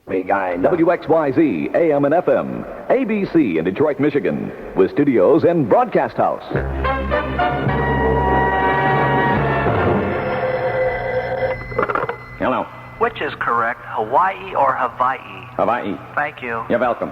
WXYZ, AM and FM, ABC in Detroit, Michigan, with studios and broadcast house. Hello. Which is correct, Hawaii or Hawaii? Hawaii. Thank you. You're welcome.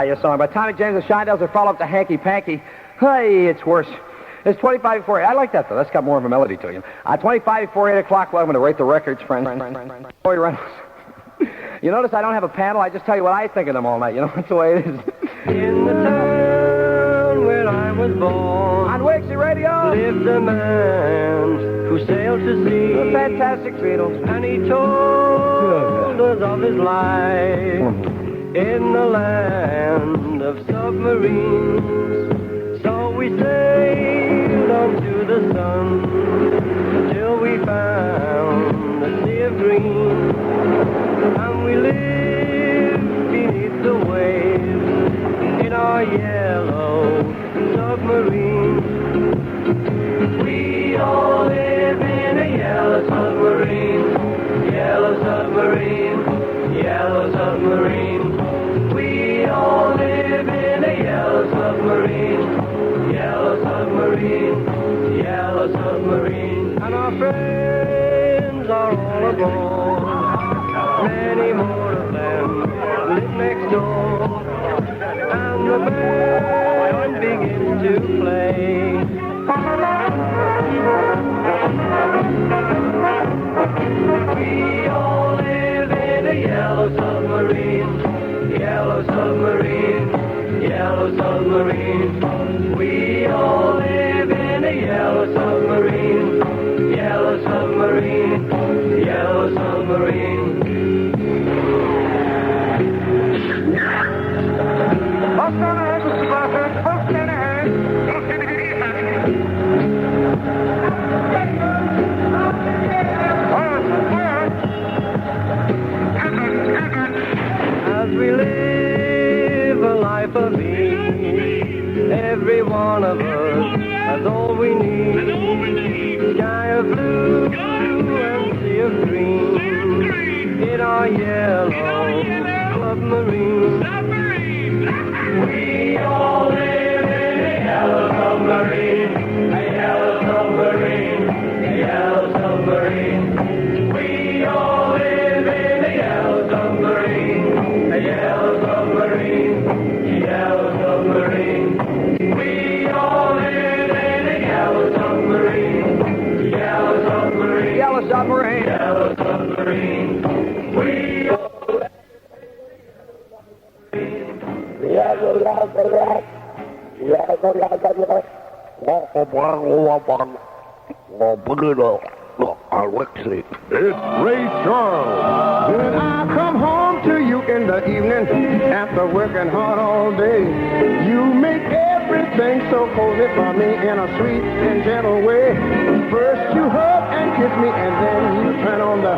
Hiya song by Tommy James and Shine Dells are follow up to Hanky Panky. Hey, it's worse. It's 25 before 8. I like that, though. That's got more of a melody to you. 25 before 8 o'clock. Well, I'm going to rate the records, friends. Boy, Reynolds. You notice I don't have a panel. I just tell you what I think of them all night. You know, that's the way it is. In the town where I was born, on WXYZ Radio, lived a man who sailed to sea. The fantastic Beatles. And he told us of his life in the land of submarines. So we sailed on to the sun till we found the sea of green, and we lived beneath the waves in our yellow submarine. We all live in a yellow submarine, yellow submarine, yellow submarine. We all live in a yellow submarine, yellow submarine, yellow submarine. And our friends are all aboard. Many more of them live next door. And the band begins to play. We all live in a yellow submarine, yellow yellow submarine, yellow submarine. We all live in a yellow submarine, yellow submarine, yellow submarine. Post on ahead, Mr. Blossom. Post on As we live a life of ease, every one of us has all we need. Sky of blue and sea of green in our yellow submarine. We all live in a yellow submarine, a yellow submarine, a yellow submarine. We all live in a yellow submarine, a yellow submarine, a yellow submarine. We all live in a yellow submarine, yellow submarine, Yellow submarine. yellow submarine. We all It's Ray Charles. When I come home to you in the evening, after working hard all day, you make everything so cozy for me in a sweet and gentle way. First you hug and kiss me, and then you turn on the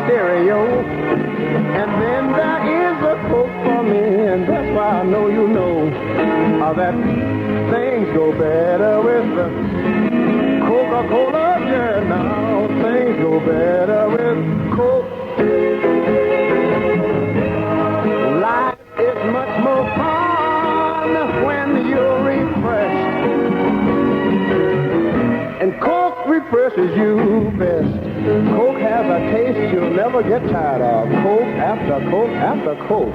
stereo. And then there is a Coke for me, and that's why I know you know that things go better with the Coca-Cola. Yeah, now things go better with Coke. Life is much more fun when you're refreshed, and Coke refreshes you best. Coke has a taste you'll never get tired of. Coke after Coke after Coke.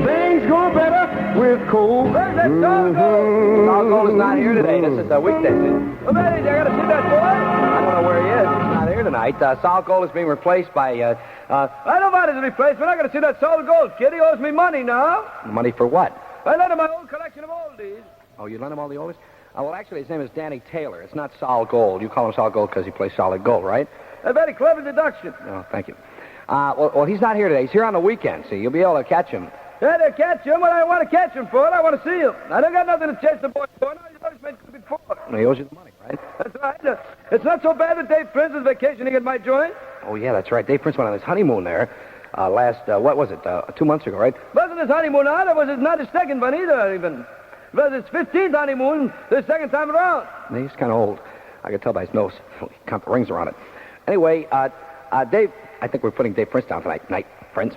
Things go better with Coke. Saul Gold is not here today. This is a weekday. Well, Betty, I got to see that boy. I don't know where he is. He's not here tonight. Saul Gold is being replaced by, I don't mind his replacement. I got to see that Saul Gold kid. He owes me money now. money for what? I lent him my old collection of oldies. Oh, you lent him all the oldies? Well, actually, his name is Danny Taylor. It's not Saul Gold. You call him Saul Gold because he plays solid gold, right? A very clever deduction. Oh, thank you. Well, he's not here today. He's here on the weekend, see. You'll be able to catch him. Yeah, to catch him. What I want to catch him for? I want to see him. I don't got nothing to chase the boy for. No, he's always made good before. Well, he owes you the money, right? That's right. It's not so bad that Dave Prince is vacationing at my joint. Oh, yeah, that's right. Dave Prince went on his honeymoon there what was it, 2 months ago, right? Wasn't his honeymoon either. Was it not his second one either, even. It was his 15th honeymoon the second time around. He's kind of old. I can tell by his nose. He count the rings around it. Anyway, Dave, I think we're putting Dave Prince down tonight. Night, friends.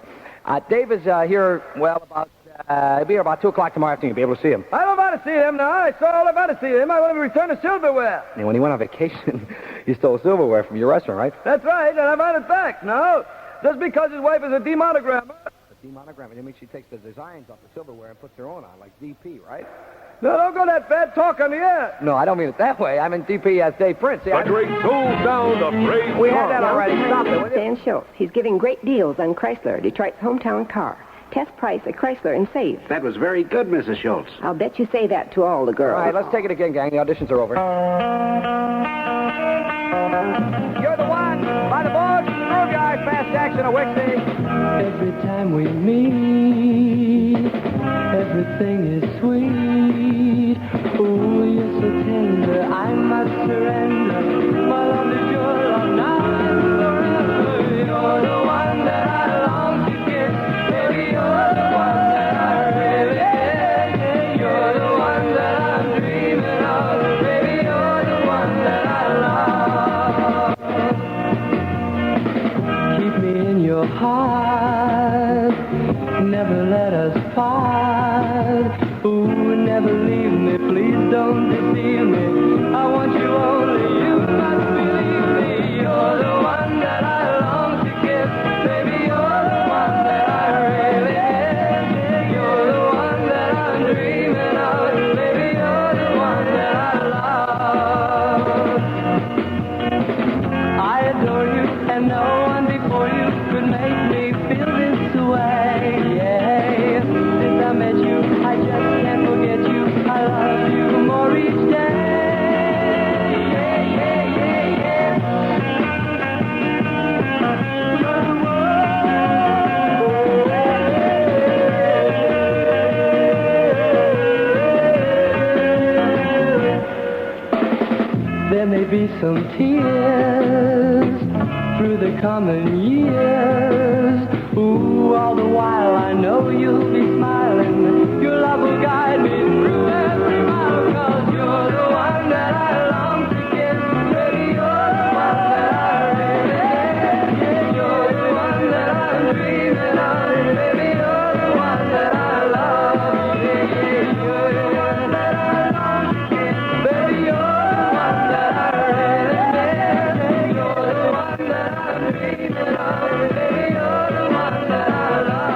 Dave is here, well, he'll be here about 2 o'clock tomorrow afternoon. You'll be able to see him. I don't want to see him now. I saw all about to see him. I want him to return the silverware. And when he went on vacation, he stole silverware from your restaurant, right? That's right, and I want it back now. Just because his wife is a demonogrammer. A demonogrammer. I mean, she takes the designs off the silverware and puts her own on, like DP, right? No, don't go that bad talk on the air. No, I don't mean it that way. I mean DP as Dave Prince. See, The great soul sound of Ray we had that Charles. already. Stop it, will you? Dan Schultz. He's giving great deals on Chrysler, Detroit's hometown car. Test price at Chrysler and save. That was very good, Mrs. Schultz. I'll bet you say that to all the All girls. right, let's take it again, gang. The auditions are over. You're the one. By the balls, screw guy, fast action, a Wixie. Every time we meet, everything is sweet. Oh, you're so tender, I must surrender. My love is your love now and forever. You're the one that I long to kiss. Baby, you're the one that I really miss. You're the one that I'm dreaming of. Baby, you're the one that I love. Keep me in your heart. Never let us part. Ooh, never leave me. Please don't deceive me. I want you only. You must believe me. You're the one that I long to kiss. Baby, you're the one that I really miss. You're the one that I'm dreaming of. Baby, you're the one that I love. I adore you, and no one before you could make me feel this way. Yeah. Since some tears through the coming years. Ooh, all the while I know you'll be smiling. Your love will guide me through every mile, 'cause you're the one that I long to kiss. Baby, you're the one that I really need. You're the one that I'm dreaming of. Baby, you're the one that I love. You're the one that I long to kiss. Baby, you're the one that I really need. You're the one that I'm dreaming of. Baby, you're the one that I love.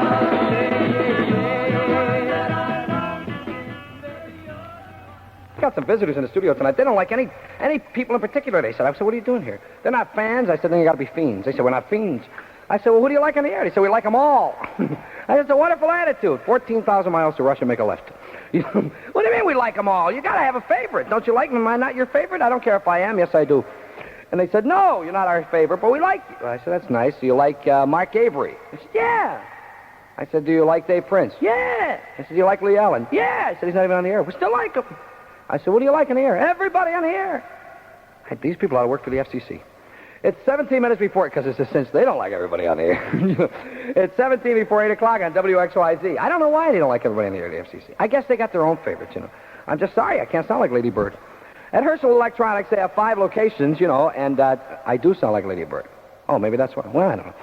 Got some visitors in the studio tonight. They don't like any people in particular, they said. I said, what are you doing here? They're not fans. I said, then you got to be fiends. They said, we're not fiends. I said, well, who do you like on the air? They said, we like them all. I said, it's a wonderful attitude. 14,000 miles to Russia, make a left. What do you mean we like them all? You got to have a favorite. Don't you like me? Am I not your favorite? I don't care if I am. Yes, I do. And they said, no, you're not our favorite, but we like you. I said, that's nice. Do you like Mark Avery? I said, yeah. I said, do you like Dave Prince? Yeah. I said, do you like Lee Allen? Yeah. I said, he's not even on the air. We still like him. I said, what do you like on the air? Everybody on the air. These people ought to work for the FCC. It's 17 minutes before, because it's a cinch. They don't like everybody on the air. It's 17 before 8 o'clock on WXYZ. I don't know why they don't like everybody on the air at the FCC. I guess they got their own favorites, you know. I'm just sorry. I can't sound like Lady Bird. At Herschel Electronics, they have 5 locations, you know, and I do sound like Lady Bird. Oh, maybe that's why. Well, I don't know.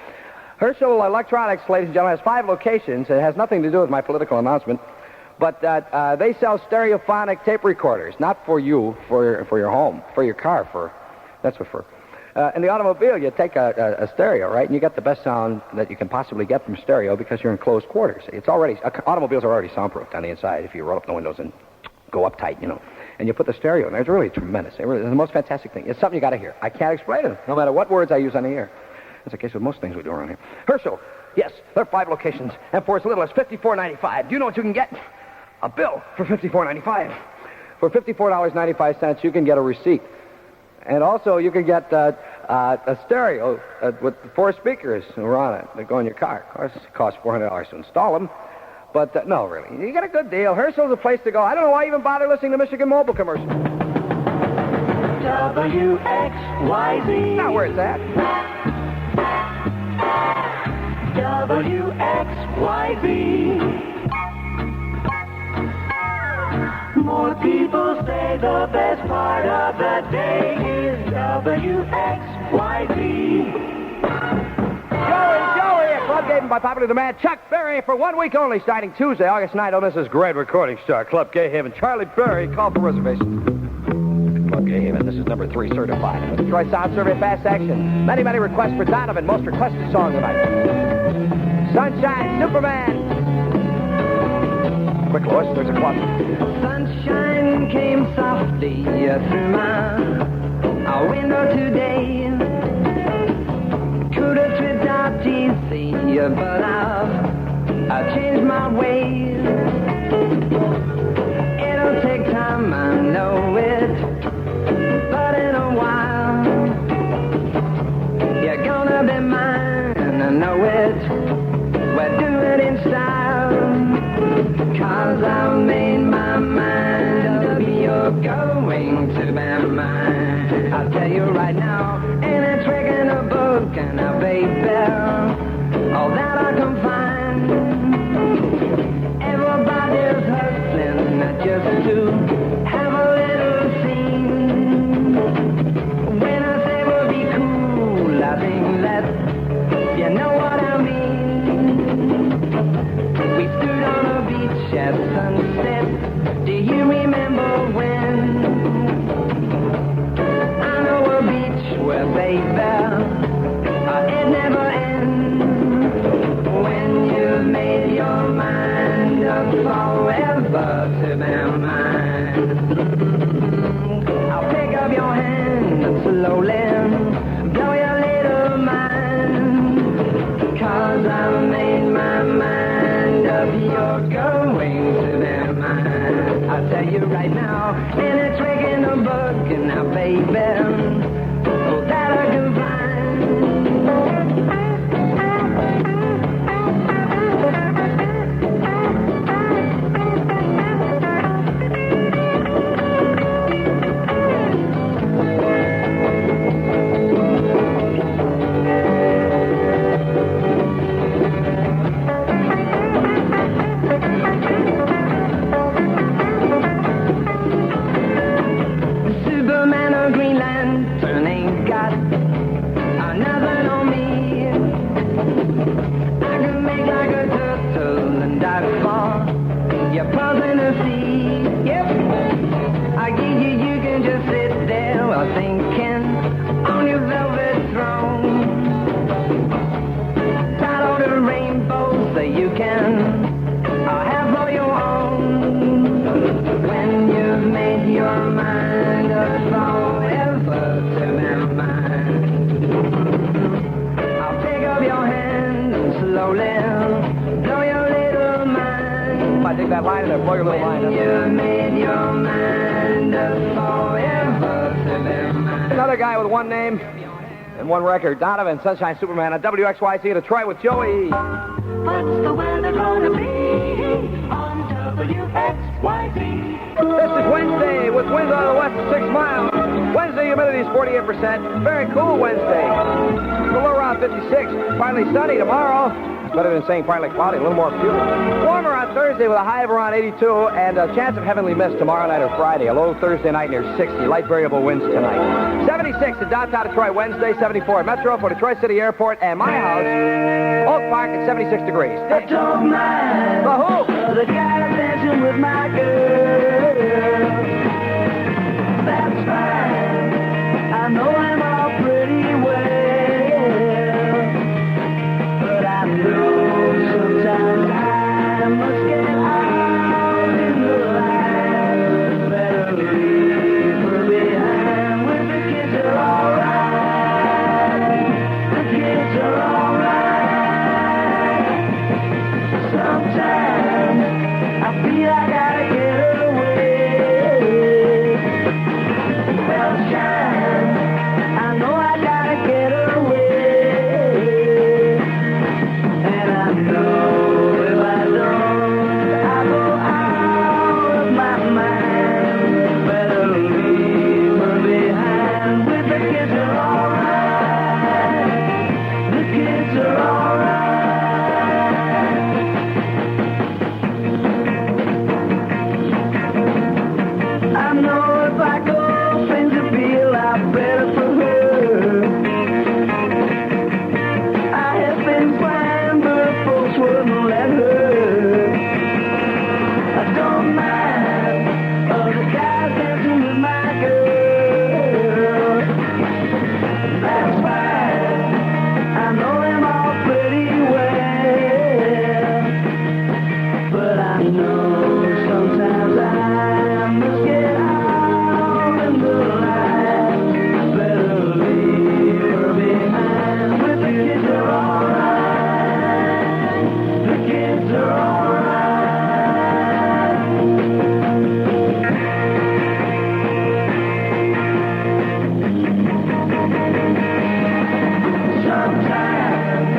Herschel Electronics, ladies and gentlemen, has 5 locations. It has nothing to do with my political announcement. But they sell stereophonic tape recorders, not for you, for your home, for your car, that's what for. In the automobile, you take a stereo, right, and you get the best sound that you can possibly get from stereo because you're in closed quarters. Automobiles are already soundproofed on the inside if you roll up the windows and go up tight, you know. And you put the stereo in there. It's really tremendous. It's the most fantastic thing. It's something you got to hear. I can't explain it, no matter what words I use on the air. That's the case with most things we do around here. Herschel, yes, there are 5 locations, and for as little as $54.95. Do you know what you can get? A bill for $54.95. For $54.95, you can get a receipt. And also, you can get a stereo with 4 speakers that are on it that go in your car. Of course, it costs $400 to install them. But, no, really. You get a good deal. Herschel's a place to go. I don't know why you even bother listening to Michigan Mobile commercials. WXYZ. Now, where's that? WXYZ. More people say the best part of the day is WXYZ. Joey, a club gave him by popular demand. Chuck Berry for 1 week only, starting Tuesday, August 9th. Oh, this is great recording star, Club Gay Haven. Charlie Berry, call for reservations. Club Gay Haven, this is number 3 certified. The Detroit Sound Survey Fast Action. Many, many requests for Donovan. Most requested song tonight. Sunshine, Superman. Quick, Lois, there's a clock. Sunshine came softly through my window today. Could have tripped out easy, but I've changed my ways. It'll take time, I know it, but in a while you're gonna be mine, I know it. We're doing it in style, 'cause I've made my mind up. You're going to be mine. I'll tell you right now, ain't a trick in a book, and a baby, all that I can find. Everybody's hustling just to have a little scene. When I say we'll be cool, I think that you know what I mean. We stood on a beach at sunset. Do you remember when? I know a beach where, baby, it never ends. When you've made your mind up forever to be mine, I'll pick up your hand slowly, blow your little mind, 'cause I've made my mind up. You're going to be mine. I'll tell you right now, ain't a trick in the book, and now, baby, oh, that I can find. pausing to see. Yep. You can just sit there while thinking on your velvet throne. Start on the rainbow so you can have all your own. When you've made your mind up forever to be mine, I'll take up your hand and slowly blow your little mind. I dig that line in there. Blow your little line in there. You've made your mind up forever to be mine. Another guy with one name and one record. Donovan, Sunshine Superman on WXYZ Detroit with Joey. What's the weather gonna be on WXYZ? This is Wednesday with winds out of the west of 6 miles. Wednesday humidity is 48%. Very cool Wednesday. The low around 56. Partly sunny tomorrow. Better than saying partly cloudy, a little more fuel. Warmer on Thursday with a high of around 82 and a chance of heavenly mist tomorrow night or Friday. A low Thursday night near 60. Light variable winds tonight. 76 at downtown Detroit Wednesday. 74 at Metro for Detroit City Airport and my house, Oak Park at 76 degrees. I don't mind The Who. the guy dancing with my girl. That's fine. I know I'm all pretty well, but I know sometimes I must get out in the light. Better leave her behind when the kids are alright. The kids are alright. Sometimes I feel I gotta get away. Well, shine, I know I gotta get away. And I know if I don't, I go out of my mind. Better leave her behind with the kids are alright. The kids are alright. I know if I go, things will be a lot better for her. I have been fine, but folks wouldn't let her. I don't mind the guys dancing with my girl. That's fine. I know them all pretty well, but I know sometimes I must get out in the light. Better leave her behind with the kids are alright. The kids are alright. Sometimes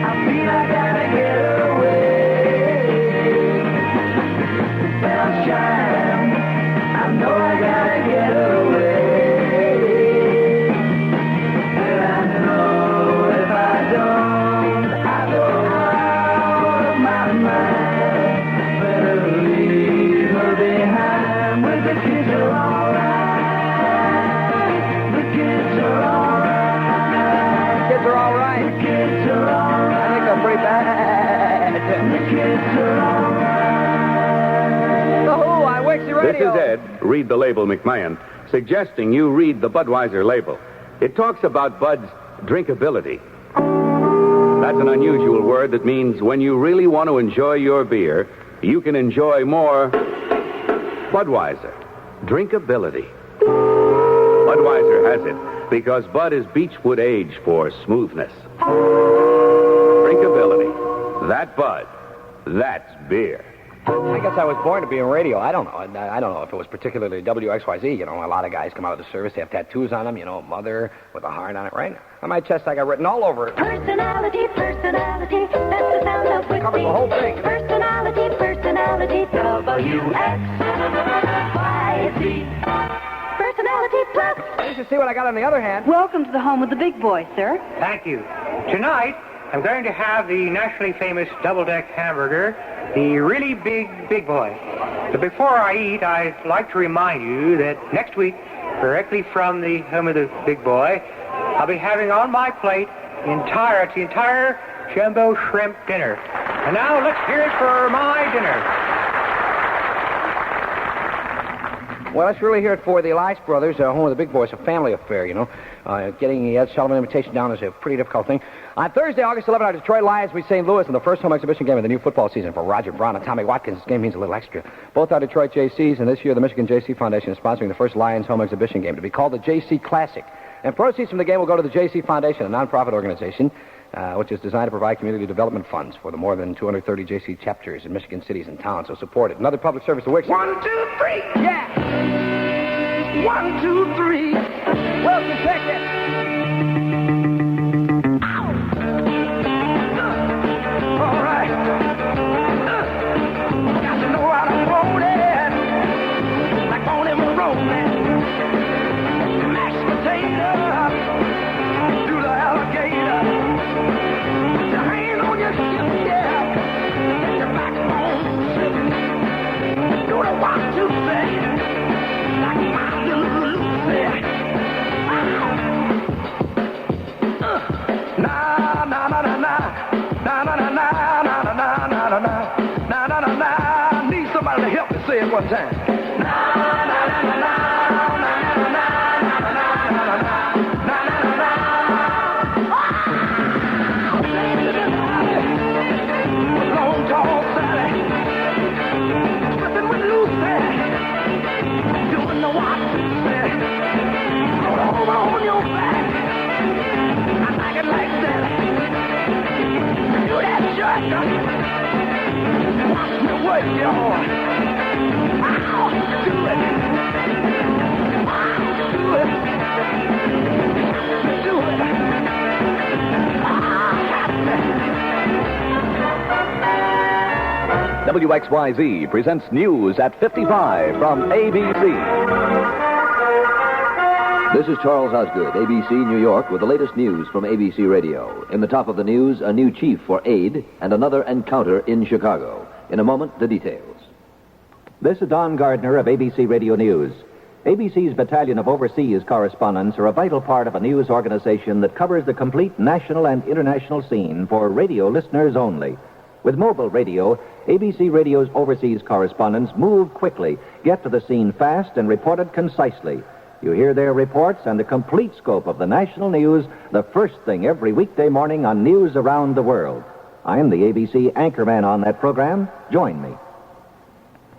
I feel I gotta get away. Well, shine, I know I gotta get away. And I know if I don't, I go out of my mind. Better leave her behind when the kids are alright. The kids are alright. Kids are all right. The kids are alright. I think they're pretty bad. The kids are alright. The Who on Wixie This Radio. is Ed, read the label McMahon, suggesting you read the Budweiser label. It talks about Bud's drinkability. That's an unusual word that means when you really want to enjoy your beer, you can enjoy more Budweiser. Drinkability. Budweiser has it because Bud is Beechwood age for smoothness. Drinkability. That Bud. That's beer. I guess I was born to be in radio. I don't know. I don't know if it was particularly WXYZ. You know, a lot of guys come out of the service. They have tattoos on them. You know, mother with a heart on it, right? On my chest, I got written all over it. Personality, personality, that's the sound of Wixie. Covers the whole thing. Personality, personality, WXYZ. Personality plus. You should see what I got on the other hand. Welcome to the home of the big boy, sir. Thank you. Tonight, I'm going to have the nationally famous double-deck hamburger, the really big boy. But before I eat, I'd like to remind you that next week, directly from the home of the big boy, I'll be having on my plate the entire jumbo shrimp dinner. And now let's hear it for my dinner. Well, let's really hear it for the Elias brothers, home of the big boys, a family affair, you know. Getting the Ed Sullivan invitation down is a pretty difficult thing. On Thursday, August 11th, our Detroit Lions meet St. Louis in the first home exhibition game of the new football season for Roger Brown and Tommy Watkins. This game means a little extra. Both are Detroit JCs, and this year the Michigan JC Foundation is sponsoring the first Lions home exhibition game to be called the JC Classic. And proceeds from the game will go to the JC Foundation, a nonprofit organization which is designed to provide community development funds for the more than 230 JC chapters in Michigan cities and towns. So support it. Another public service to WXYZ. 1, 2, 3. Yeah! 1, 2, 3. Wilson, take it. All right. Got to know how to hold it. Like on him rolling. Mashed potato. Do the alligator. Put your hand on your hip, yeah. Let your backbone slip. Do the 1, 2, 3. Like my little Lucy. Na na na na na na na na na na na na na na na na na na. Need somebody to help me say it one time. Na na na na na na na na na na na. Long tall Sally, slipping with Lucy, doing the walk. Roll over on your back. I like it like that. Do that shotgun. Watch me work, y'all. Ow, do it. Ow, do it. Do it. WXYZ presents news at 55 from ABC. This is Charles Osgood, ABC New York, with the latest news from ABC Radio. In the top of the news, a new chief for aid and another encounter in Chicago. In a moment, the details. This is Don Gardner of ABC Radio News. ABC's battalion of overseas correspondents are a vital part of a news organization that covers the complete national and international scene for radio listeners only. With mobile radio, ABC Radio's overseas correspondents move quickly, get to the scene fast, and report it concisely. You hear their reports and the complete scope of the national news the first thing every weekday morning on News Around the World. I'm the ABC anchorman on that program. Join me.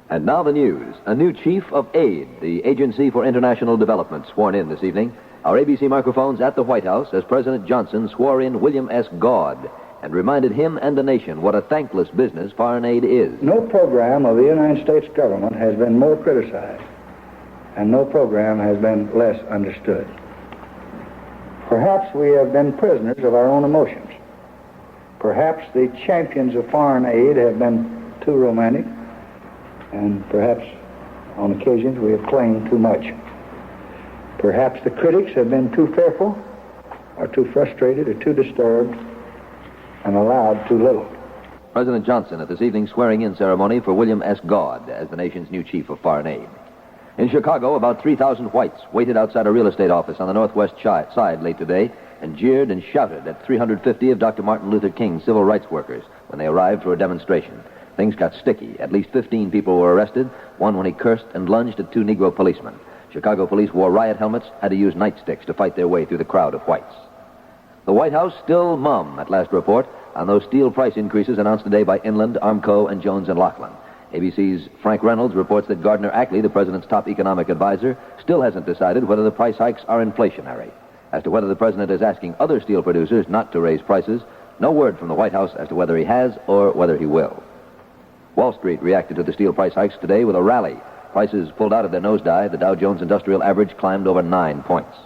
And now the news. A new chief of AID, the Agency for International Development, sworn in this evening. Our ABC microphones at the White House as President Johnson swore in William S. Gaud and reminded him and the nation what a thankless business foreign aid is. No program of the United States government has been more criticized, and no program has been less understood. Perhaps we have been prisoners of our own emotions. Perhaps the champions of foreign aid have been too romantic, and perhaps on occasions we have claimed too much. Perhaps the critics have been too fearful, or too frustrated, or too disturbed, and allowed too little. President Johnson at this evening's swearing-in ceremony for William S. Gaud as the nation's new chief of foreign aid. In Chicago, about 3,000 whites waited outside a real estate office on the northwest side late today and jeered and shouted at 350 of Dr. Martin Luther King's civil rights workers when they arrived for a demonstration. Things got sticky. At least 15 people were arrested, one when he cursed and lunged at 2 Negro policemen. Chicago police wore riot helmets, had to use nightsticks to fight their way through the crowd of whites. The White House still mum, at last report, on those steel price increases announced today by Inland, Armco, and Jones & Laughlin. ABC's Frank Reynolds reports that Gardner Ackley, the president's top economic advisor, still hasn't decided whether the price hikes are inflationary. As to whether the president is asking other steel producers not to raise prices, no word from the White House as to whether he has or whether he will. Wall Street reacted to the steel price hikes today with a rally. Prices pulled out of their nosedive. The Dow Jones Industrial Average climbed over 9 points.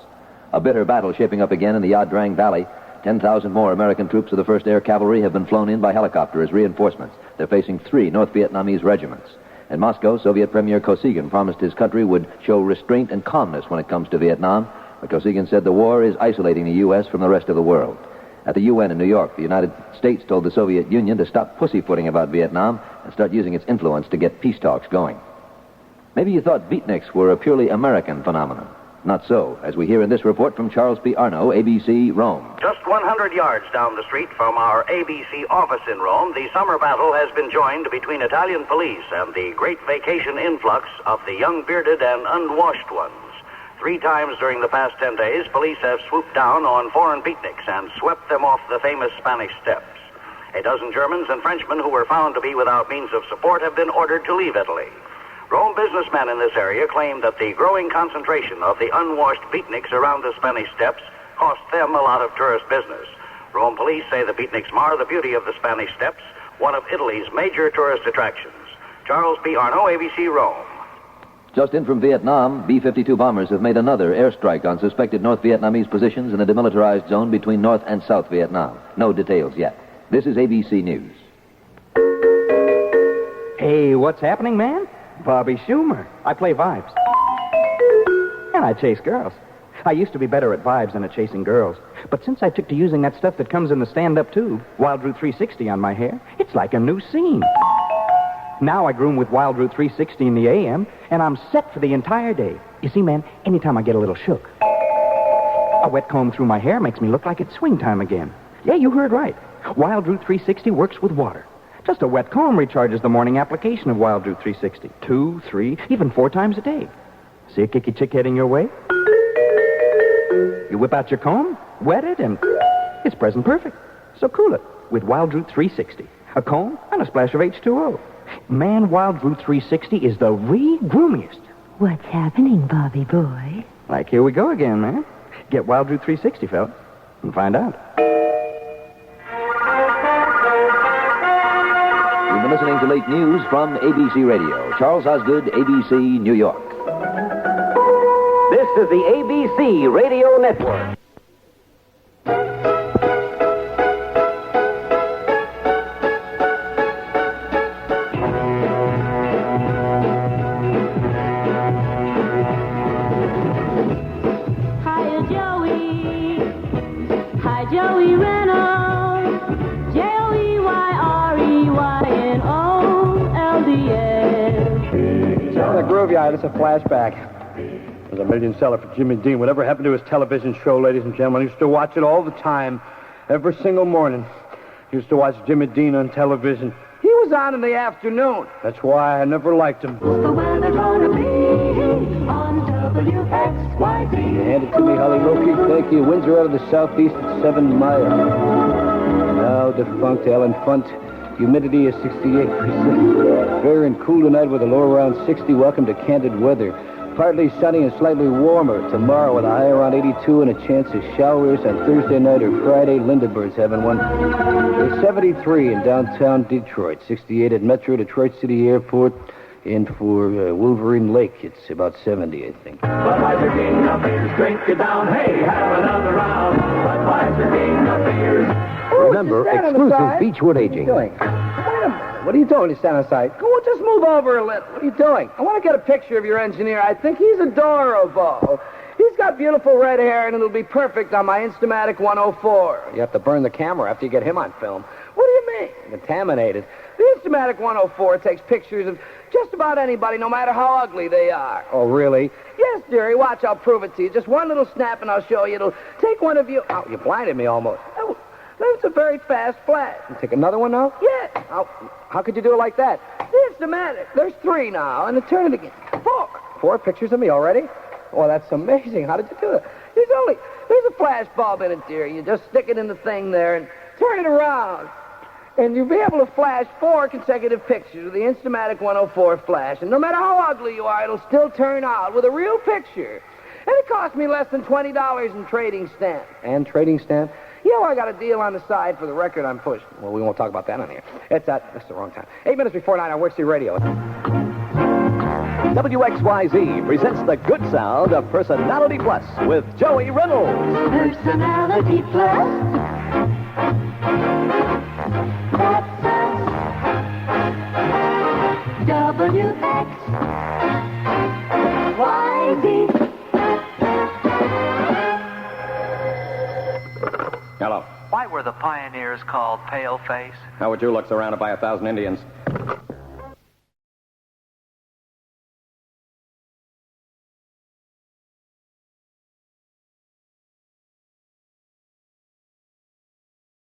A bitter battle shaping up again in the Yad Drang Valley. 10,000 more American troops of the 1st Air Cavalry have been flown in by helicopter as reinforcements. They're facing 3 North Vietnamese regiments. In Moscow, Soviet Premier Kosygin promised his country would show restraint and calmness when it comes to Vietnam, but Kosygin said the war is isolating the U.S. from the rest of the world. At the UN in New York, the United States told the Soviet Union to stop pussyfooting about Vietnam and start using its influence to get peace talks going. Maybe you thought beatniks were a purely American phenomenon. Not so, as we hear in this report from Charles P. Arno, ABC, Rome. Just 100 yards down the street from our ABC office in Rome, the summer battle has been joined between Italian police and the great vacation influx of the young bearded and unwashed ones. 3 times during the past 10 days, police have swooped down on foreign beatniks and swept them off the famous Spanish Steps. A dozen Germans and Frenchmen who were found to be without means of support have been ordered to leave Italy. Rome businessmen in this area claim that the growing concentration of the unwashed beatniks around the Spanish Steps cost them a lot of tourist business. Rome police say the beatniks mar the beauty of the Spanish Steps, one of Italy's major tourist attractions. Charles P. Arno, ABC, Rome. Just in from Vietnam, B-52 bombers have made another airstrike on suspected North Vietnamese positions in a demilitarized zone between North and South Vietnam. No details yet. This is ABC News. Hey, what's happening, man? Bobby Schumer. I play vibes. And I chase girls. I used to be better at vibes than at chasing girls. But since I took to using that stuff that comes in the stand-up tube, Wild Root 360 on my hair, it's like a new scene. Now I groom with Wild Root 360 in the AM, and I'm set for the entire day. You see, man, anytime I get a little shook, a wet comb through my hair makes me look like it's swing time again. Yeah, you heard right. Wild Root 360 works with water. Just a wet comb recharges the morning application of Wild Root 360. 2, 3, even 4 times a day. See a kicky chick heading your way? You whip out your comb, wet it, and it's present perfect. So cool it with Wild Root 360. A comb and a splash of H2O. Man, Wild Root 360 is the re-groomiest. What's happening, Bobby boy? Like, here we go again, man. Get Wild Root 360, fella, and find out. You've been listening to late news from ABC Radio. Charles Osgood, ABC, New York. This is the ABC Radio Network. Hi, Joey. Hi, Joey Reynolds. Joey-Reynolds. On the groove yard, it's a flashback. It was a million seller for Jimmy Dean. Whatever happened to his television show, ladies and gentlemen? I used to watch it all the time, every single morning. Used to watch Jimmy Dean on television. He was on in the afternoon. That's why I never liked him. What's the weather gonna be on WXYZ? You hand it to me, Holly Loki. Thank you. Winds are out of the southeast at 7 miles. Now defunct Alan Funt. Humidity is 68%. Fair and cool tonight with a low around 60. Welcome to Candid Weather. Partly sunny and slightly warmer tomorrow with a high around 82 and a chance of showers on Thursday night or Friday. Lindenberg's having one. It's 73 in downtown Detroit, 68 at Metro Detroit City Airport, and for Wolverine Lake, it's about 70, I think. Budweiser King of Beers, drink it down. Hey, have another round. Budweiser King of Beers. Remember, exclusive Beechwood aging. Wait a minute. What are you doing? You stand aside. Go on, just move over a little. What are you doing? I want to get a picture of your engineer. I think he's adorable. He's got beautiful red hair, and it'll be perfect on my Instamatic 104. You have to burn the camera after you get him on film. What do you mean? Contaminated. The Instamatic 104 takes pictures of just about anybody, no matter how ugly they are. Oh, really? Yes, dearie. Watch, I'll prove it to you. Just one little snap, and I'll show you. It'll take one of you. Oh, you blinded me almost. Oh, that's a very fast flash. You take another one now? Yes. How could you do it like that? The Instamatic. There's 3 now, and then turn it again. 4. 4 pictures of me already? Oh, that's amazing. How did you do it? There's a flash bulb in it, dear. You just stick it in the thing there and turn it around. And you'll be able to flash 4 consecutive pictures with the Instamatic 104 flash. And no matter how ugly you are, it'll still turn out with a real picture. And it cost me less than $20 in trading stamp. And trading stamp? Yeah, well, I got a deal on the side for the record I'm pushing. Well, we won't talk about that on here. That's the wrong time. 8 minutes before 9 on WXYZ Radio. WXYZ presents the good sound of Personality Plus with Joey Reynolds. Personality Plus. That's us. WXYZ. Hello. Why were the pioneers called pale-face? How would you look surrounded by 1,000 Indians?